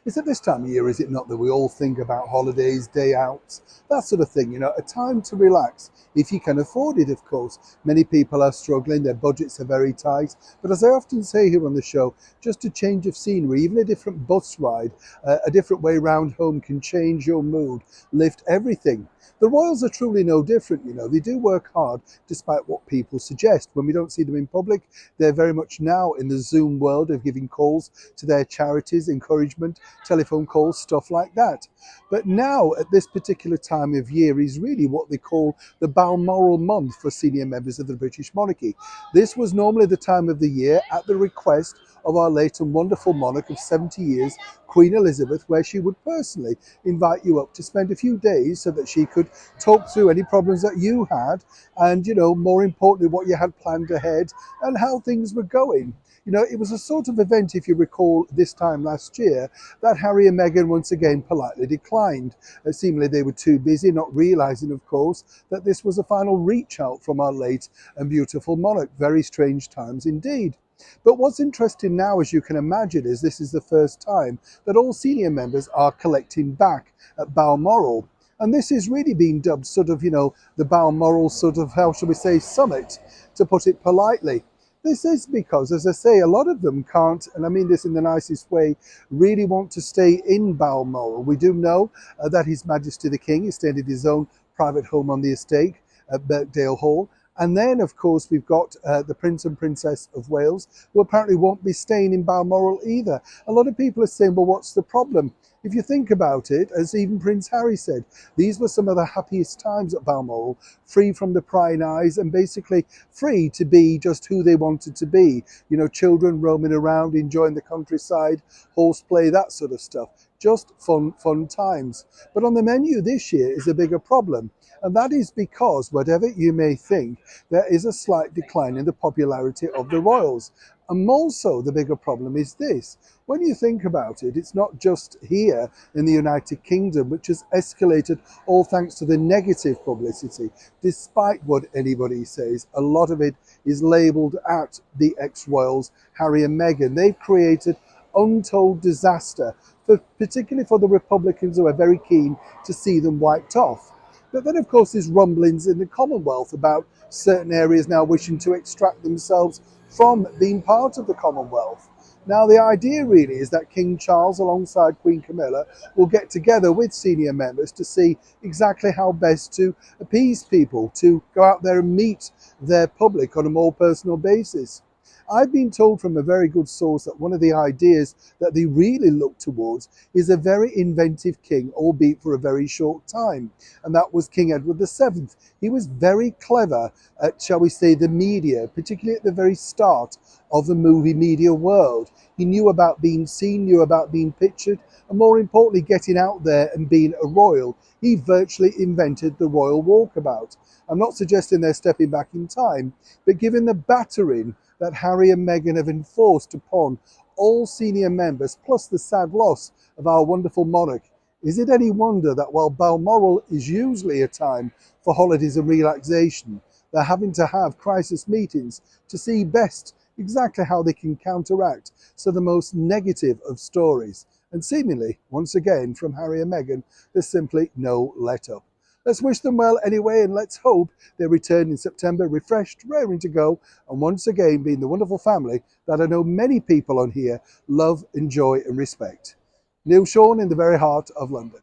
It's at this time of year, is it not, that we all think about holidays, day outs, that sort of thing, a time to relax, if you can afford it, of course. Many people are struggling, their budgets are very tight, but as I often say here on the show, just a change of scenery, even a different bus ride, a different way round home can change your mood, lift everything. The Royals are truly no different, they do work hard despite what people suggest. When we don't see them in public, they're very much now in the Zoom world of giving calls to their charities, encouragement, telephone calls, stuff like that. But now, at this particular time of year, is really what they call the Balmoral month for senior members of the British monarchy. This was normally the time of the year at the request of our late and wonderful monarch of 70 years, Queen Elizabeth, where she would personally invite you up to spend a few days so that she could talk through any problems that you had and, more importantly, what you had planned ahead and how things were going. It was a sort of event, if you recall, this time last year, that Harry and Meghan once again politely declined. Seemingly they were too busy, not realising, of course, that this was a final reach out from our late and beautiful monarch. Very strange times indeed. But what's interesting now, as you can imagine, is this is the first time that all senior members are collecting back at Balmoral. And this is really being dubbed sort of, the Balmoral sort of, how shall we say, summit, to put it politely. This is because, as I say, a lot of them can't, and I mean this in the nicest way, really want to stay in Balmoral. We do know that His Majesty the King is staying at his own private home on the estate at Birkdale Hall. And then, of course, we've got the Prince and Princess of Wales, who apparently won't be staying in Balmoral either. A lot of people are saying, well, what's the problem? If you think about it, as even Prince Harry said, these were some of the happiest times at Balmoral, free from the prying eyes and basically free to be just who they wanted to be. Children roaming around, enjoying the countryside, horseplay, that sort of stuff. Just fun times. But on the menu this year is a bigger problem. And that is because, whatever you may think, there is a slight decline in the popularity of the royals. And also the bigger problem is this. When you think about it, it's not just here in the United Kingdom, which has escalated all thanks to the negative publicity. Despite what anybody says, a lot of it is labelled at the ex-royals, Harry and Meghan. They've created untold disaster, particularly for the Republicans, who are very keen to see them wiped off. But then, of course, there's rumblings in the Commonwealth about certain areas now wishing to extract themselves from being part of the Commonwealth. Now, the idea really is that King Charles, alongside Queen Camilla, will get together with senior members to see exactly how best to appease people, to go out there and meet their public on a more personal basis. I've been told from a very good source that one of the ideas that they really look towards is a very inventive king, albeit for a very short time. And that was King Edward VII. He was very clever at, shall we say, the media, particularly at the very start of the movie media world. He knew about being seen, knew about being pictured, and more importantly, getting out there and being a royal. He virtually invented the royal walkabout. I'm not suggesting they're stepping back in time, but given the battering that Harry and Meghan have enforced upon all senior members, plus the sad loss of our wonderful monarch, is it any wonder that while Balmoral is usually a time for holidays and relaxation, they're having to have crisis meetings to see best exactly how they can counteract the most negative of stories. And seemingly, once again, from Harry and Meghan, there's simply no let up. Let's wish them well anyway, and let's hope they return in September refreshed, raring to go, and once again being the wonderful family that I know many people on here love, enjoy and respect. Neil Sean in the very heart of London.